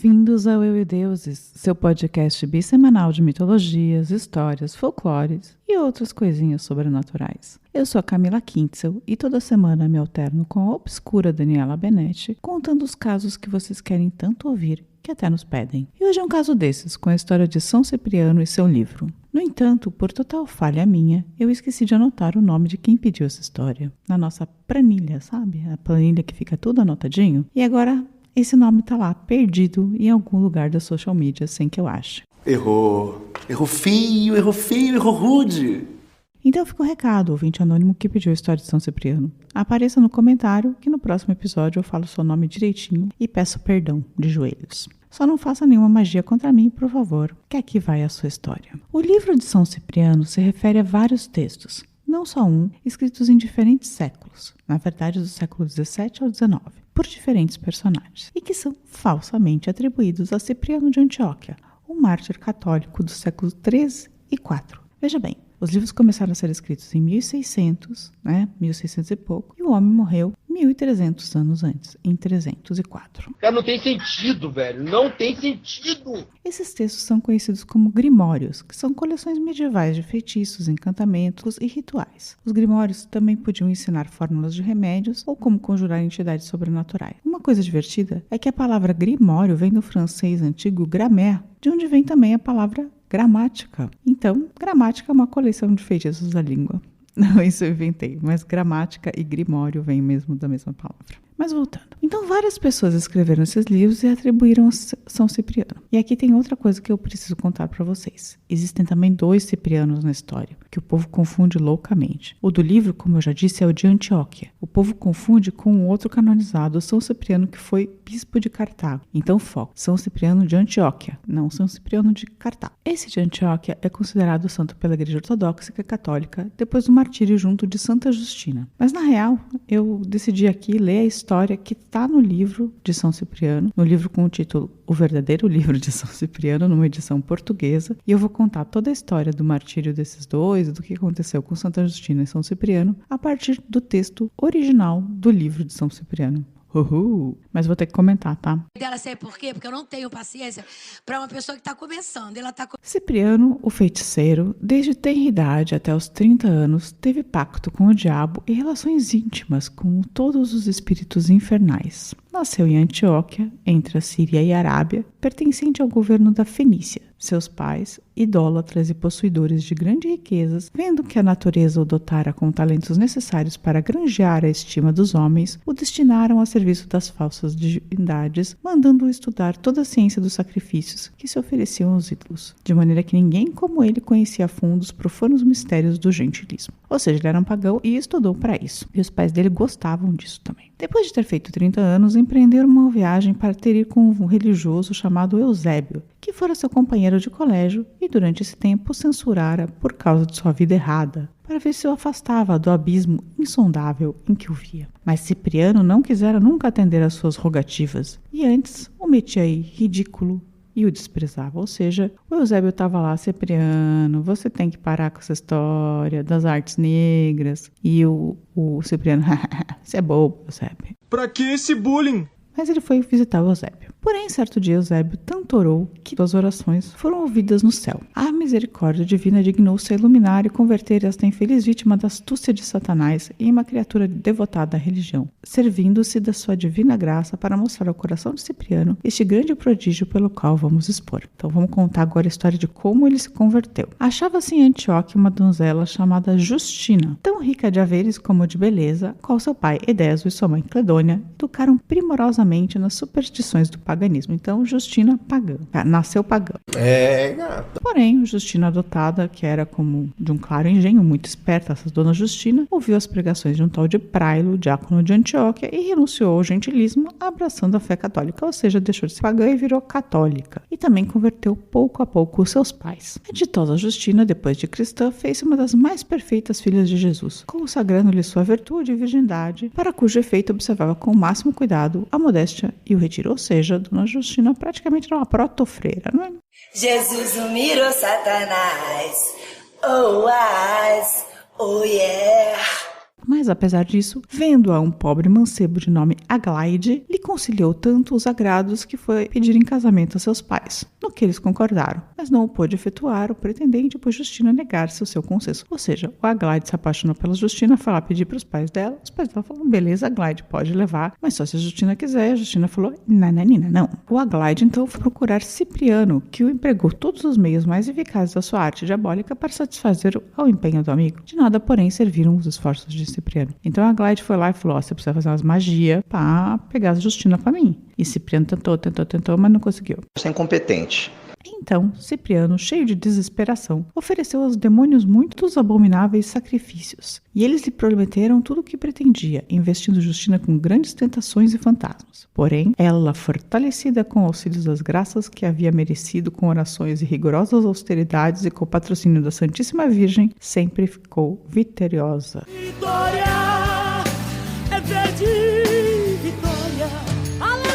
Bem-vindos ao Eu e Deuses, seu podcast bissemanal de mitologias, histórias, folclores e outras coisinhas sobrenaturais. Eu sou a Camila Kintzel e toda semana me alterno com a obscura Daniela Benetti, contando os casos que vocês querem tanto ouvir que até nos pedem. E hoje é um caso desses, com a história de São Cipriano e seu livro. No entanto, por total falha minha, eu esqueci de anotar o nome de quem pediu essa história. Na nossa planilha, sabe? A planilha que fica tudo anotadinho. E agora esse nome tá lá, perdido em algum lugar da social media, sem que eu ache. Errou feio, errou rude. Então fica o recado, ouvinte anônimo que pediu a história de São Cipriano. Apareça no comentário que no próximo episódio eu falo seu nome direitinho e peço perdão de joelhos. Só não faça nenhuma magia contra mim, por favor, que aqui vai a sua história. O livro de São Cipriano se refere a vários textos, não só um, escritos em diferentes séculos, na verdade do século XVII ao XIX, por diferentes personagens, e que são falsamente atribuídos a Cipriano de Antioquia, um mártir católico do século III e IV. Veja bem, os livros começaram a ser escritos em 1600, 1600 e pouco, e o homem morreu 1300 anos antes, em 304. Cara, não tem sentido, velho. Não tem sentido. Esses textos são conhecidos como grimórios, que são coleções medievais de feitiços, encantamentos e rituais. Os grimórios também podiam ensinar fórmulas de remédios ou como conjurar entidades sobrenaturais. Uma coisa divertida é que a palavra grimório vem do francês antigo grammaire, de onde vem também a palavra gramática. Então, gramática é uma coleção de feitiços da língua. Não, isso eu inventei, mas gramática e grimório vêm mesmo da mesma palavra. Mas voltando. Então, várias pessoas escreveram esses livros e atribuíram a São Cipriano. E aqui tem outra coisa que eu preciso contar para vocês. Existem também 2 Ciprianos na história, que o povo confunde loucamente. O do livro, como eu já disse, é o de Antioquia. O povo confunde com o outro canonizado, São Cipriano, que foi bispo de Cartago. Então, foco. São Cipriano de Antioquia, não São Cipriano de Cartago. Esse de Antioquia é considerado santo pela Igreja Ortodoxa e Católica, depois do martírio junto de Santa Justina. Mas, na real, eu decidi aqui ler a história que está no livro de São Cipriano, no livro com o título O Verdadeiro Livro de São Cipriano, numa edição portuguesa, e eu vou contar toda a história do martírio desses dois, do que aconteceu com Santa Justina e São Cipriano, a partir do texto original do livro de São Cipriano. Mas vou ter que comentar, tá? Dela, sei por quê? Porque eu não tenho paciência para uma pessoa que está começando. Cipriano, o feiticeiro, desde tenra idade até os 30 anos, teve pacto com o diabo e relações íntimas com todos os espíritos infernais. Nasceu em Antioquia, entre a Síria e a Arábia, pertencente ao governo da Fenícia. Seus pais, idólatras e possuidores de grandes riquezas, vendo que a natureza o dotara com talentos necessários para granjear a estima dos homens, o destinaram a serviço das falsas divindades, mandando-o estudar toda a ciência dos sacrifícios que se ofereciam aos ídolos, de maneira que ninguém como ele conhecia a fundo os profanos mistérios do gentilismo. Ou seja, ele era um pagão e estudou para isso. E os pais dele gostavam disso também. Depois de ter feito 30 anos, empreenderam uma viagem para ter ir com um religioso chamado Eusébio, que fora seu companheiro de colégio e durante esse tempo o censurara por causa de sua vida errada, para ver se o afastava do abismo insondável em que o via. Mas Cipriano não quisera nunca atender às suas rogativas e antes o metia aí ridículo e o desprezava. Ou seja, o Eusébio estava lá: Cipriano, você tem que parar com essa história das artes negras. E o Cipriano, você é bobo, Eusébio. Pra que esse bullying? Mas ele foi visitar o Eusébio. Porém, certo dia, Eusébio tanto orou que suas orações foram ouvidas no céu. A misericórdia divina dignou-se a iluminar e converter esta infeliz vítima da astúcia de Satanás em uma criatura devotada à religião, servindo-se da sua divina graça para mostrar ao coração de Cipriano este grande prodígio pelo qual vamos expor. Então vamos contar agora a história de como ele se converteu. Achava-se em Antioquia uma donzela chamada Justina, tão rica de haveres como de beleza, qual seu pai Edésio e sua mãe Cledônia educaram primorosamente nas superstições do paganismo. Então, Justina pagã. Nasceu pagã. Gata. Porém, Justina adotada, que era como de um claro engenho, muito esperta, essa dona Justina, ouviu as pregações de um tal de Prailo, diácono de Antioquia, e renunciou ao gentilismo, abraçando a fé católica, ou seja, deixou de ser pagã e virou católica. E também converteu pouco a pouco os seus pais. A ditosa Justina, depois de cristã, fez-se uma das mais perfeitas filhas de Jesus, consagrando-lhe sua virtude e virgindade, para cujo efeito observava com o máximo cuidado a modéstia e o retiro, ou seja, Dona Justina praticamente era uma proto-freira, não é? Jesus humilhou Satanás, oh yeah. Mas, apesar disso, vendo-a um pobre mancebo de nome Aglaide, lhe conciliou tanto os agrados que foi pedir em casamento a seus pais, no que eles concordaram, mas não o pôde efetuar o pretendente, pois Justina negasse o seu consenso. Ou seja, o Aglaide se apaixonou pela Justina, foi lá pedir para os pais dela falaram, beleza, Aglaide pode levar, mas só se a Justina quiser. A Justina falou, nananina, não. O Aglaide então foi procurar Cipriano, que o empregou todos os meios mais eficazes da sua arte diabólica para satisfazer ao empenho do amigo. De nada, porém, serviram os esforços de Cipriano. Então a Aglaide foi lá e falou, você precisa fazer umas magias para pegar a Justina para mim. E Cipriano tentou, mas não conseguiu. Você é incompetente. Então, Cipriano, cheio de desesperação, ofereceu aos demônios muitos abomináveis sacrifícios, e eles lhe prometeram tudo o que pretendia, investindo Justina com grandes tentações e fantasmas. Porém, ela, fortalecida com auxílios das graças que havia merecido com orações e rigorosas austeridades e com o patrocínio da Santíssima Virgem, sempre ficou vitoriosa. Vitória é verde, vitória, aleluia!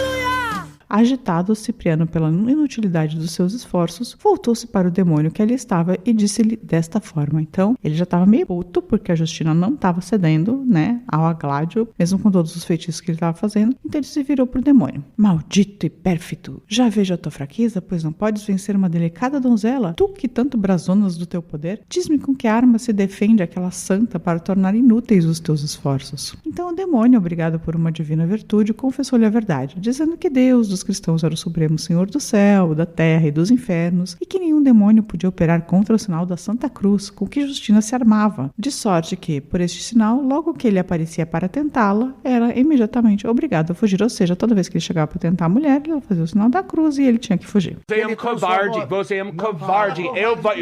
Agitado, Cipriano, pela inutilidade dos seus esforços, voltou-se para o demônio que ali estava e disse-lhe desta forma. Então, ele já estava meio puto, porque a Justina não estava cedendo, né, ao Agládio, mesmo com todos os feitiços que ele estava fazendo. Então, ele se virou para o demônio. Maldito e pérfido, já vejo a tua fraqueza, pois não podes vencer uma delicada donzela? Tu que tanto brasonas do teu poder, diz-me com que arma se defende aquela santa para tornar inúteis os teus esforços. Então, o demônio, obrigado por uma divina virtude, confessou-lhe a verdade, dizendo que Deus dos cristãos era o supremo Senhor do céu, da terra e dos infernos, e que nenhum demônio podia operar contra o sinal da Santa Cruz, com que Justina se armava, de sorte que, por este sinal, logo que ele aparecia para tentá-la, era imediatamente obrigado a fugir, ou seja, toda vez que ele chegava para tentar a mulher, ele fazia o sinal da cruz e ele tinha que fugir. Você é um covarde, você é um covarde,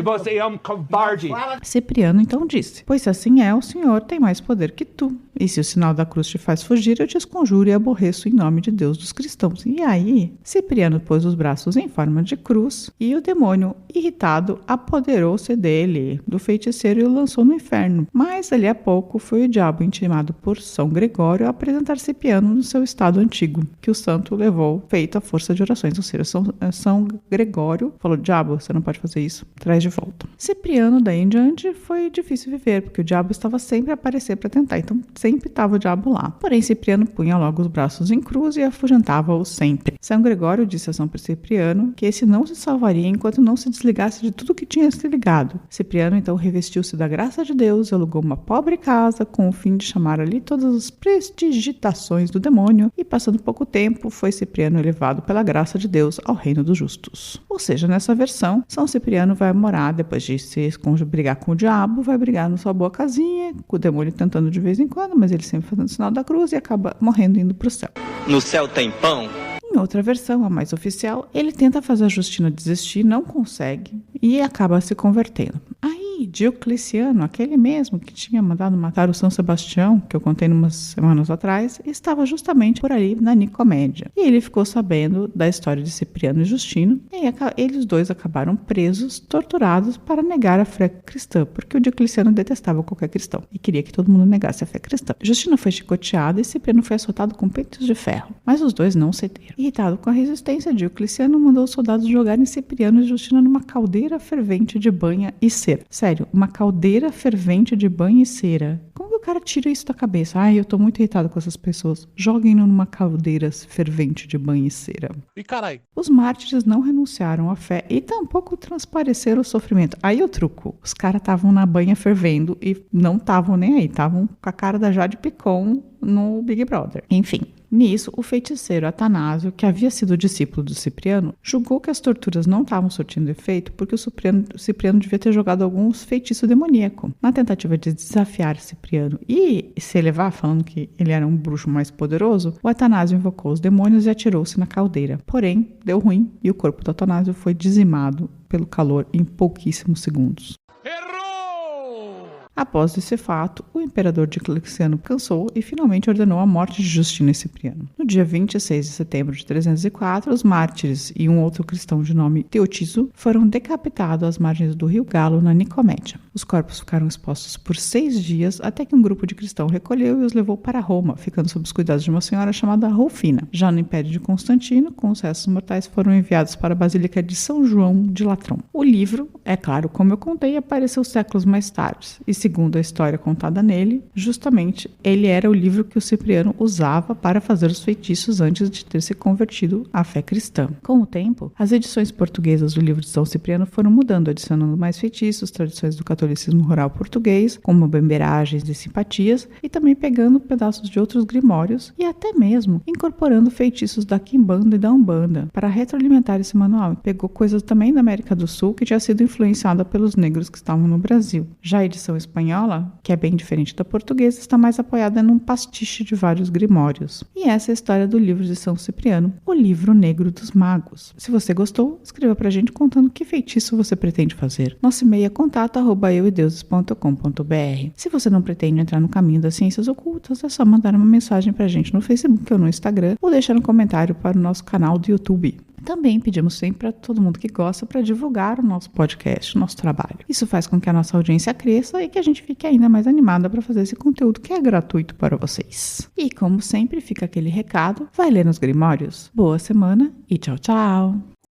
você é um covarde. Cipriano então disse, pois se assim é, o Senhor tem mais poder que tu, e se o sinal da cruz te faz fugir, eu te esconjuro e aborreço em nome de Deus dos cristãos. E aí, Cipriano pôs os braços em forma de cruz e o demônio, irritado, apoderou-se dele, do feiticeiro, e o lançou no inferno. Mas, ali a pouco, foi o diabo intimado por São Gregório a apresentar Cipriano no seu estado antigo, que o santo levou feito a força de orações. Ou seja, São Gregório falou, diabo, você não pode fazer isso, traz de volta. Cipriano, daí em diante, foi difícil viver, porque o diabo estava sempre a aparecer para tentar, então sempre estava o diabo lá. Porém, Cipriano punha logo os braços em cruz e afugentava-o sempre. São Gregório disse a São Cipriano que esse não se salvaria enquanto não se desligasse de tudo que tinha se ligado. Cipriano então revestiu-se da graça de Deus e alugou uma pobre casa com o fim de chamar ali todas as prestigitações do demônio, e passando pouco tempo foi Cipriano elevado pela graça de Deus ao reino dos justos. Ou seja, nessa versão, São Cipriano vai morar, depois de se brigar com o diabo, vai brigar na sua boa casinha, com o demônio tentando de vez em quando, mas ele sempre fazendo o sinal da cruz e acaba morrendo indo para o céu. No céu tem pão? Em outra versão, a mais oficial, ele tenta fazer a Justina desistir, não consegue e acaba se convertendo. Aí, Diocleciano, aquele mesmo que tinha mandado matar o São Sebastião, que eu contei umas semanas atrás, estava justamente por ali na Nicomédia. E ele ficou sabendo da história de Cipriano e Justino, e eles dois acabaram presos, torturados para negar a fé cristã, porque o Diocleciano detestava qualquer cristão e queria que todo mundo negasse a fé cristã. Justina foi chicoteada e Cipriano foi açoitado com peitos de ferro, mas os dois não cederam. Irritado com a resistência, Diocleciano mandou os soldados jogarem Cipriano e Justina numa caldeira fervente de banha e cera. Sério, uma caldeira fervente de banha e cera. Como que o cara tira isso da cabeça? Ai, eu tô muito irritado com essas pessoas. Joguem-no numa caldeira fervente de banha e cera. E carai. Os mártires não renunciaram à fé e tampouco transpareceram o sofrimento. Aí o truco. Os caras estavam na banha fervendo e não estavam nem aí. Estavam com a cara da Jade Picon no Big Brother. Enfim. Nisso, o feiticeiro Atanásio, que havia sido discípulo do Cipriano, julgou que as torturas não estavam surtindo efeito porque o Cipriano devia ter jogado alguns feitiços demoníacos. Na tentativa de desafiar Cipriano e se elevar, falando que ele era um bruxo mais poderoso, o Atanásio invocou os demônios e atirou-se na caldeira. Porém, deu ruim e o corpo do Atanásio foi dizimado pelo calor em pouquíssimos segundos. Após esse fato, o imperador Diocleciano cansou e finalmente ordenou a morte de Justina e Cipriano. No dia 26 de setembro de 304, os mártires e um outro cristão de nome Teotiso foram decapitados às margens do rio Galo, na Nicomédia. Os corpos ficaram expostos por 6 dias até que um grupo de cristãos recolheu e os levou para Roma, ficando sob os cuidados de uma senhora chamada Rufina. Já no Império de Constantino, com os restos mortais foram enviados para a Basílica de São João de Latrão. O livro, é claro, como eu contei, apareceu séculos mais tarde e se segundo a história contada nele, justamente ele era o livro que o Cipriano usava para fazer os feitiços antes de ter se convertido à fé cristã. Com o tempo, as edições portuguesas do livro de São Cipriano foram mudando, adicionando mais feitiços, tradições do catolicismo rural português, como bemberagens e simpatias, e também pegando pedaços de outros grimórios e até mesmo incorporando feitiços da Quimbanda e da Umbanda para retroalimentar esse manual. Pegou coisas também da América do Sul que tinha sido influenciada pelos negros que estavam no Brasil. Já a edição espanhola, que é bem diferente da portuguesa, está mais apoiada num pastiche de vários grimórios. E essa é a história do livro de São Cipriano, o livro negro dos magos. Se você gostou, escreva pra gente contando que feitiço você pretende fazer. Nosso e-mail é contato@euedeuses.com.br. Se você não pretende entrar no caminho das ciências ocultas, é só mandar uma mensagem pra gente no Facebook ou no Instagram, ou deixar um comentário para o nosso canal do YouTube. Também pedimos sempre para todo mundo que gosta para divulgar o nosso podcast, o nosso trabalho. Isso faz com que a nossa audiência cresça e que a gente fique ainda mais animada para fazer esse conteúdo que é gratuito para vocês. E como sempre, fica aquele recado, vai ler nos Grimórios. Boa semana e tchau, tchau!